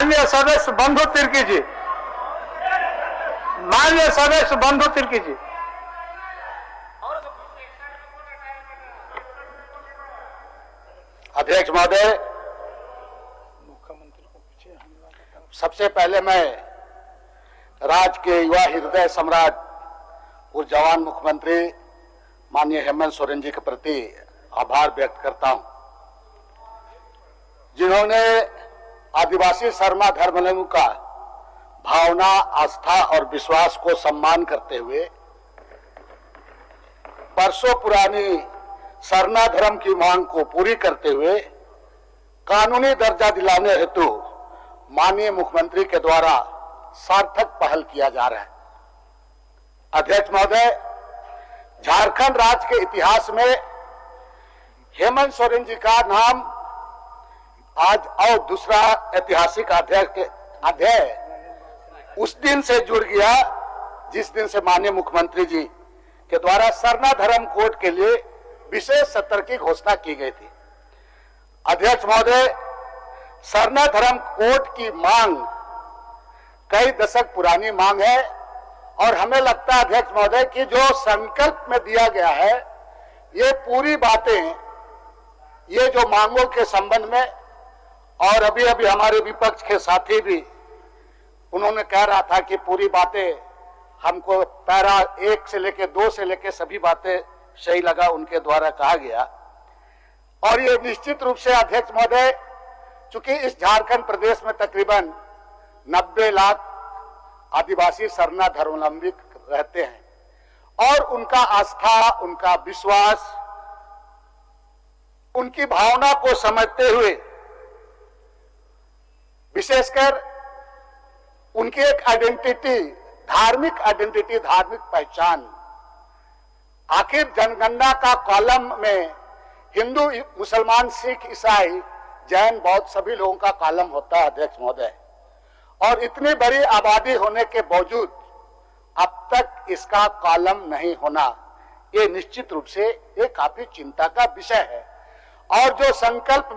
माननीय सदस्य बंधु तिर्की जी, माननीय सदस्य बंधु तिर्की जी। अध्यक्ष महोदय, सबसे पहले मैं राज्य के युवा हृदय सम्राट और जवान मुख्यमंत्री माननीय हेमंत सोरेन जी के प्रति आभार व्यक्त करता हूं, जिन्होंने आदिवासी शर्मा धर्मावलंबी का भावना, आस्था और विश्वास को सम्मान करते हुए वर्षों पुरानी सरना धर्म की मांग को पूरी करते हुए कानूनी दर्जा दिलाने हेतु माननीय मुख्यमंत्री के द्वारा सार्थक पहल किया जा रहा है। अध्यक्ष महोदय, झारखंड राज्य के इतिहास में हेमंत सोरेन जी का नाम आज और दूसरा ऐतिहासिक अध्याय उस दिन से जुड़ गया जिस दिन से माननीय मुख्यमंत्री जी के द्वारा सरना धर्म कोड के लिए विशेष सत्र की घोषणा की गई थी। अध्यक्ष महोदय, सरना धर्म कोड की मांग कई दशक पुरानी मांग है और हमें लगता है अध्यक्ष महोदय कि जो संकल्प में दिया गया है, ये पूरी बातें, ये जो मांगों के संबंध में, और अभी अभी हमारे विपक्ष के साथी भी उन्होंने कह रहा था कि पूरी बातें हमको पैरा 1 से लेकर 2 से लेकर सभी बातें सही लगा, उनके द्वारा कहा गया। और ये निश्चित रूप से अध्यक्ष महोदय, चूंकि इस झारखंड प्रदेश में तकरीबन 90 लाख आदिवासी सरना धर्मावलंबी रहते हैं और उनका आस्था, उनका विश्वास, उनकी भावना को समझते हुए विशेषकर उनकी एक आइडेंटिटी, धार्मिक आइडेंटिटी, धार्मिक पहचान, आखिर जनगणना का कॉलम में हिंदू, मुसलमान, सिख, ईसाई, जैन, बौद्ध सभी लोगों का कॉलम होता है अध्यक्ष महोदय, और इतनी बड़ी आबादी होने के बावजूद अब तक इसका कॉलम नहीं होना, ये निश्चित रूप से ये काफी चिंता का विषय है। और जो संकल्प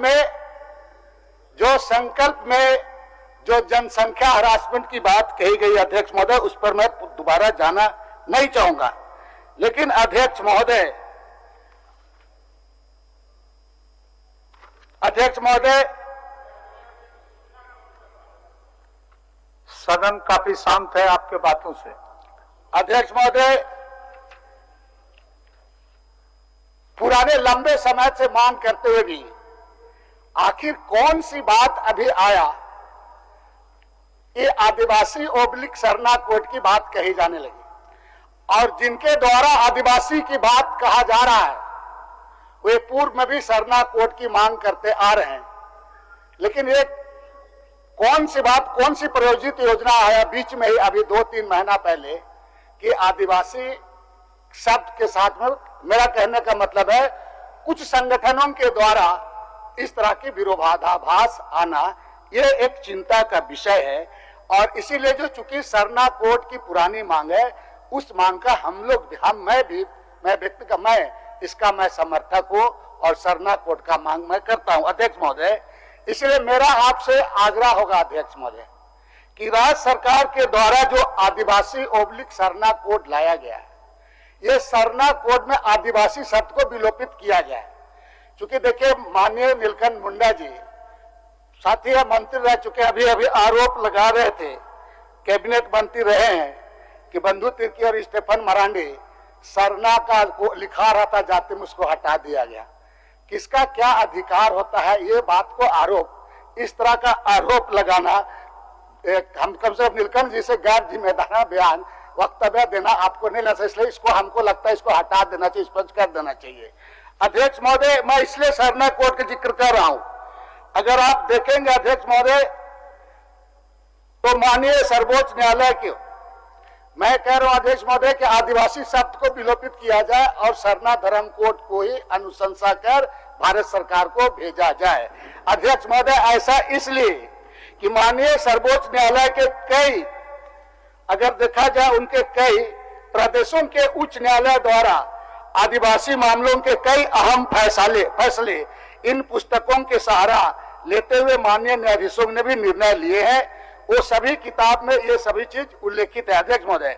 में जो जनसंख्या हरासमेंट की बात कही गई अध्यक्ष महोदय, उस पर मैं दोबारा जाना नहीं चाहूंगा, लेकिन अध्यक्ष महोदय, सदन काफी शांत है आपके बातों से। अध्यक्ष महोदय, पुराने लंबे समय से मांग करते हुए भी आखिर कौन सी बात अभी आया, ये आदिवासी ओब्लिक सरना कोड की बात कही जाने लगी, और जिनके द्वारा आदिवासी की बात कहा जा रहा है वे पूर्व में भी सरना कोड की मांग करते आ रहे हैं, लेकिन ये कौन सी बात, कौन सी प्रायोजित योजना आया बीच में ही अभी 2-3 महीना पहले कि आदिवासी शब्द के साथ में, मेरा कहने का मतलब है कुछ संगठनों के द्वारा इस तरह की विरोधाभास आना, ये एक चिंता का विषय है। और इसीलिए जो चूंकि सरना कोड की पुरानी मांग है, उस मांग का मैं समर्थक हूं और सरना कोड का मांग मैं करता हूं अध्यक्ष महोदय। इसलिए मेरा आपसे आग्रह होगा अध्यक्ष महोदय कि राज्य सरकार के द्वारा जो आदिवासी ओब्लिक सरना कोड लाया गया है, ये सरना कोड में आदिवासी शब्द को विलोपित किया जाए। चूंकि देखिए, माननीय नीलकंठ मुंडा जी साथी मंत्री रह चुके, अभी अभी आरोप लगा रहे थे, कैबिनेट मंत्री रहे हैं कि बंधु तिर्की और स्टेफन मरांडी सरना का लिखा रहा था जाति में, उसको हटा दिया गया। किसका क्या अधिकार होता है ये बात को आरोप, इस तरह का आरोप लगाना, हम कम से कम नीलकंठ जी से गैर जिम्मेदार बयान वक्तव्य देना आपको नहीं लगता, इसलिए इसको हमको लगता है इसको हटा देना चाहिए, स्पष्ट कर देना चाहिए। अध्यक्ष महोदय, मैं इसलिए सरना कोड का जिक्र कर रहा हूं, अगर आप देखेंगे अध्यक्ष महोदय तो माननीय सर्वोच्च न्यायालय के, मैं कह रहा हूं अध्यक्ष महोदय कि आदिवासी शब्द को विलोपित किया जाए और सरना धर्म कोड को ही अनुशंसा कर भारत सरकार को भेजा जाए। अध्यक्ष महोदय, ऐसा इसलिए कि माननीय सर्वोच्च न्यायालय के कई, अगर देखा जाए उनके कई प्रदेशों के उच्च न्यायालय द्वारा आदिवासी मामलों के कई अहम फैसले इन पुस्तकों के सहारा लेते हुए माननीय न्यायाधीशों ने भी निर्णय लिए हैं। वो सभी किताब में ये सभी चीज उल्लेखित है अध्यक्ष महोदय।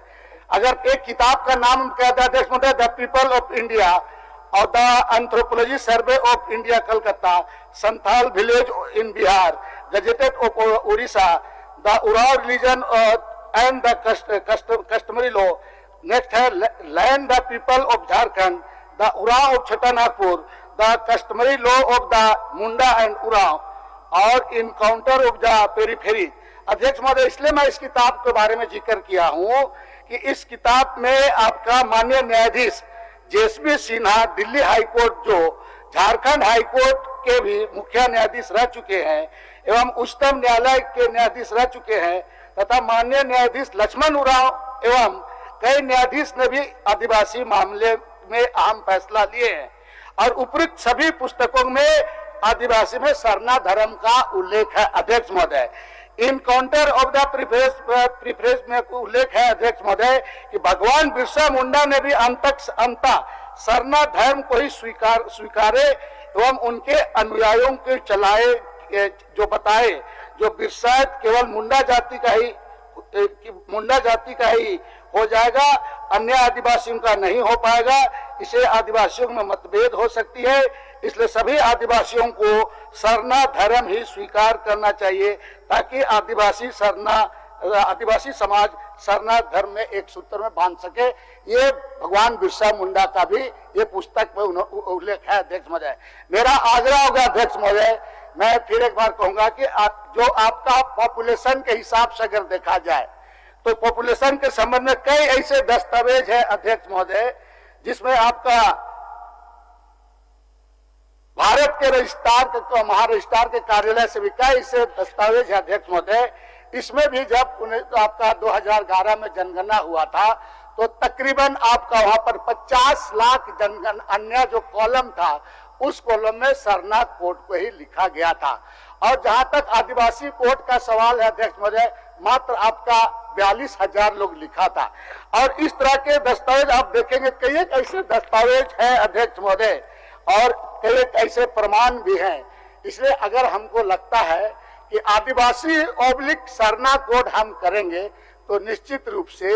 अगर एक किताब का नाम कहता है अध्यक्ष महोदय, द पीपल ऑफ इंडिया और the anthropology survey of India Calcutta, Santhal village in Bihar, gazetted of Orissa, the Oraon religion and the customary law. Next है land the people of Jharkhand, the Oraon of Chota Nagpur, the customary law of the Munda and Oraon और encounter of the periphery. अध्यक्ष महोदय, इसलिए मैं इस किताब के बारे में जिक्र किया हूं कि इस किताब में आपका माननीय न्यायाधीश जेएसबी सिन्हा दिल्ली हाईकोर्ट, जो झारखंड हाईकोर्ट के भी मुख्य न्यायाधीश रह चुके हैं एवं उच्चतम न्यायालय के न्यायाधीश रह चुके हैं, तथा माननीय न्यायाधीश लक्ष्मण उरांव एवं कई न्यायाधीश ने भी आदिवासी मामले में अहम फैसला लिए हैं और उपयुक्त सभी पुस्तकों में आदिवासी में सरना धर्म का उल्लेख है अध्यक्ष महोदय। इनकाउंटर ऑफ द प्रीफ्रेस में उल्लेख है अध्यक्ष महोदय कि भगवान बिरसा मुंडा ने भी अंत सरना धर्म को ही स्वीकारे एवं उनके अनुयायियों के चलाए, जो बताए जो बिरसा केवल मुंडा जाति का ही हो जाएगा, अन्य आदिवासियों का नहीं हो पाएगा। इसे आदिवासियों में मतभेद हो सकती है, इसलिए सभी आदिवासियों को सरना धर्म ही स्वीकार करना चाहिए ताकि आदिवासी समाज सरना धर्म में एक सूत्र में बांध सके। ये भगवान बिरसा मुंडा का भी ये पुस्तक में उल्लेख है अध्यक्ष महोदय। मेरा आग्रह होगा अध्यक्ष महोदय, मैं फिर एक बार कहूंगा कि जो आपका पॉपुलेशन के हिसाब से अगर देखा जाए तो पॉपुलेशन के संबंध में कई ऐसे दस्तावेज है अध्यक्ष महोदय जिसमें आपका भारत के रजिस्ट्रार महारजिस्ट्रार के कार्यालय से भी कई ऐसे दस्तावेज है अध्यक्ष महोदय। इसमें भी जब आपका 2011 में जनगणना हुआ था तो तकरीबन आपका वहां पर 50 लाख अन्य जो कॉलम था उस कॉलम में सरना कोड को ही लिखा गया था। और जहां तक आदिवासी कोड का सवाल है अध्यक्ष महोदय, मात्र आपका 42,000 लोग लिखा था। और इस तरह के दस्तावेज आप देखेंगे कई एक ऐसे दस्तावेज है अध्यक्ष महोदय और कई एक ऐसे प्रमाण भी हैं। इसलिए अगर हमको लगता है कि आदिवासी ओब्लिक सरना कोड हम करेंगे तो निश्चित रूप से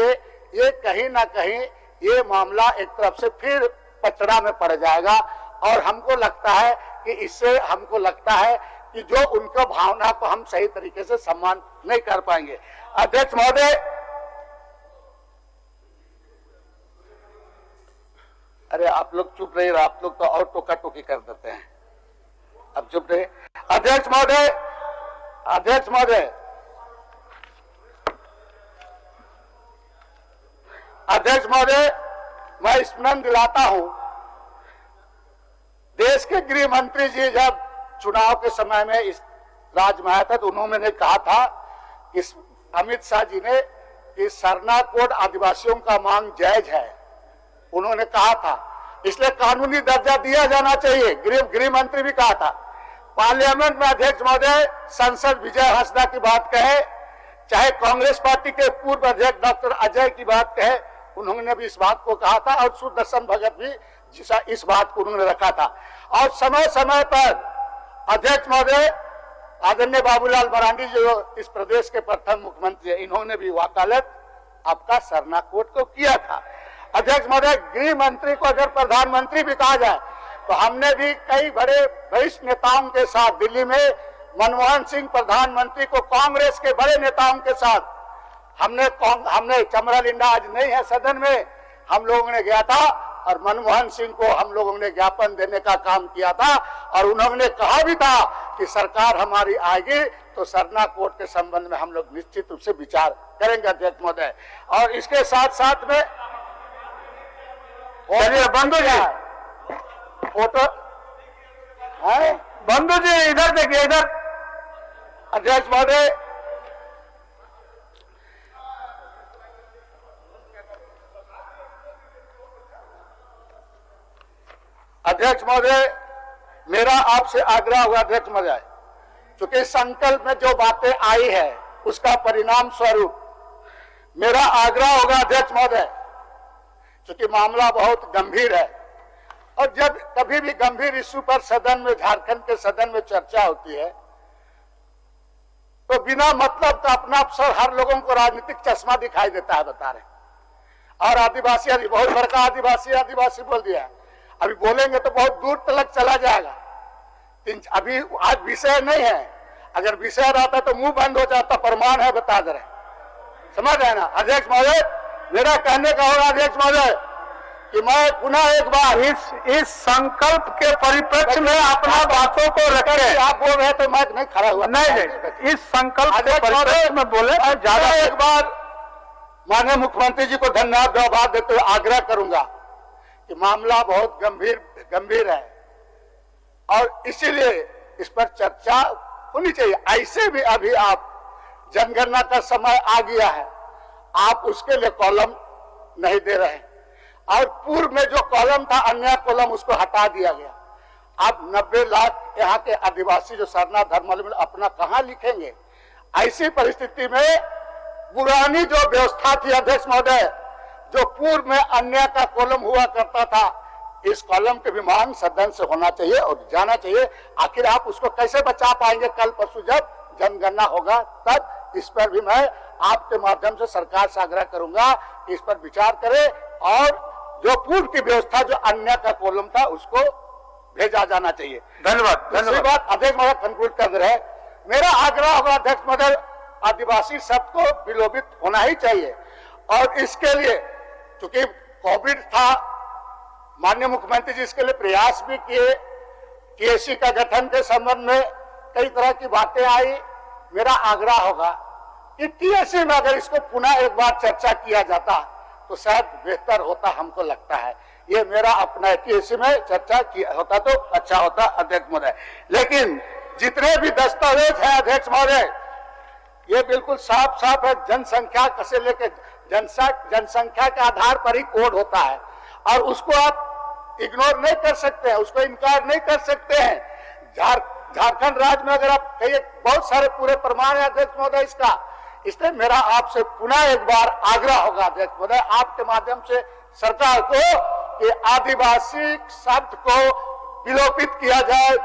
ये कहीं ना कहीं ये मामला एक तरफ से फिर पचड़ा में पड़ जाएगा और हमको लगता है कि इससे हमको लगता है कि जो उनका भावना को हम सही तरीके से सम्मान नहीं कर पाएंगे। अध्यक्ष महोदय, अरे आप लोग चुप रहिए, आप लोग तो और टोका टोकी कर देते हैं, अब चुप रहिए। अध्यक्ष महोदय, अध्यक्ष महोदय, अध्यक्ष महोदय, मैं स्मरण दिलाता हूं, देश के गृह मंत्री जी जब चुनाव के समय में इस राज्य में आया था तो उन्होंने कहा था कि अमित शाह जी ने कि सरना कोड आदिवासियों का मांग जायज है, उन्होंने कहा था, इसलिए कानूनी दर्जा दिया जाना चाहिए। गृह मंत्री भी कहा था। पार्लियामेंट में अध्यक्ष महोदय सांसद विजय हंसदा की बात कहे, चाहे कांग्रेस पार्टी के पूर्व अध्यक्ष डॉक्टर अजय की बात कहे, उन्होंने भी इस बात को कहा था और सुदर्शन भगत भी इस बात को उन्होंने रखा था। और समय समय पर अध्यक्ष महोदय आदरणीय बाबूलाल मरांडी जो इस प्रदेश के प्रथम मुख्यमंत्री है, इन्होंने भी वकालत आपका सरना कोड को किया था। अध्यक्ष महोदय, गृह मंत्री को अगर प्रधानमंत्री भी कहा जाए तो हमने भी कई बड़े वरिष्ठ नेताओं के साथ दिल्ली में मनमोहन सिंह प्रधानमंत्री को कांग्रेस के बड़े नेताओं के साथ हमने चमरा लिंडा आज नहीं है सदन में, हम लोगों ने गया था और मनमोहन सिंह को हम लोगों ने ज्ञापन देने का काम किया था और उन्होंने कहा भी था कि सरकार हमारी आएगी तो सरना कोड के संबंध में हम लोग निश्चित रूप से विचार करेंगे अध्यक्ष महोदय। और इसके साथ साथ में बंधु जी, फोटो है, बंधु जी इधर देखिए, इधर। अध्यक्ष महोदय, अध्यक्ष महोदय, मेरा आपसे आग्रह होगा अध्यक्ष महोदय, क्योंकि संकल्प में जो बातें आई है उसका परिणाम स्वरूप मेरा आग्रह होगा अध्यक्ष महोदय, क्योंकि मामला बहुत गंभीर है और जब कभी भी गंभीर इश्यू पर सदन में, झारखंड के सदन में चर्चा होती है तो बिना मतलब का अपना अफसर हर लोगों को राजनीतिक चश्मा दिखाई देता है, बता रहे। और आदिवासी बहुत बड़का आदिवासी बोल दिया है। अभी बोलेंगे तो बहुत दूर तक चला जाएगा। अभी आज विषय नहीं है, अगर विषय रहता तो मुंह बंद हो जाता। प्रमाण है, बता दे रहे, समझ रहे ना अध्यक्ष महोदय। मेरा कहने का होगा अध्यक्ष महोदय कि मैं पुनः एक बार इस संकल्प के परिप्रेक्ष्य में अपना बातों को रखें। आप बोल रहे तो मैं नहीं खड़ा हुआ। नहीं, इस संकल्प के परिप्रेक्ष्य में बोले ज्यादा। एक बार माननीय मुख्यमंत्री जी को धन्यवाद देते हुए आग्रह करूंगा कि मामला बहुत गंभीर है और इसीलिए इस पर चर्चा होनी चाहिए। ऐसे भी अभी आप जनगणना का समय आ गया है, आप उसके लिए कॉलम नहीं दे रहे और पूर्व में जो कॉलम था अन्य कॉलम उसको हटा दिया गया। अब 90 लाख यहाँ के आदिवासी जो सरना धर्मावलंबी अपना कहां लिखेंगे? ऐसी परिस्थिति में पुरानी जो व्यवस्था थी अध्यक्ष महोदय, जो पूर्व में अन्य का कॉलम हुआ करता था, इस कॉलम की भी मांग सदन से होना चाहिए और जाना चाहिए। आखिर आप उसको कैसे बचा पाएंगे? कल परसों जब जनगणना होगा तब इस पर भी मैं आपके माध्यम से सरकार से आग्रह करूंगा कि इस पर विचार करे और जो पूर्व की व्यवस्था जो अन्य का कॉलम था उसको भेजा जाना चाहिए। धन्यवाद। दूसरी बात अध्यक्ष महोदय कंक्लूड कर रहे, मेरा आग्रह होगा अध्यक्ष महोदय, आदिवासी शब्द को विलोपित होना ही चाहिए और इसके लिए चूंकि कोविड था, माननीय मुख्यमंत्री जी इसके लिए प्रयास भी किए। टीएससी का गठन के संबंध में कई तरह की बातें आई। मेरा आग्रह होगा कि टीएससी में अगर इसको पुनः एक बार चर्चा किया जाता तो शायद बेहतर होता, हमको लगता है। ये मेरा अपना टीएससी में चर्चा किया होता तो अच्छा होता अध्यक्ष महोदय। लेकिन जितने भी दस्तावेज हैं अध्यक्ष महोदय, ये बिल्कुल साफ है। जनसंख्या से लेकर जनसंख्या के आधार पर ही कोड होता है और उसको आप इग्नोर नहीं कर सकते हैं, उसको इनकार नहीं कर सकते हैं। झारखंड राज्य में अगर आप कहिए बहुत सारे पूरे प्रमाण है अध्यक्ष महोदय इसका। इसलिए मेरा आपसे पुनः एक बार आग्रह होगा अध्यक्ष महोदय आपके माध्यम से सरकार को कि आदिवासी शब्द को विलोपित किया जाए।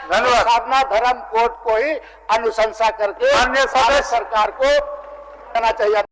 धन्यवाद। साधना धर्म कोड को ही अनुशंसा करके अन्य सरकार को करना चाहिए।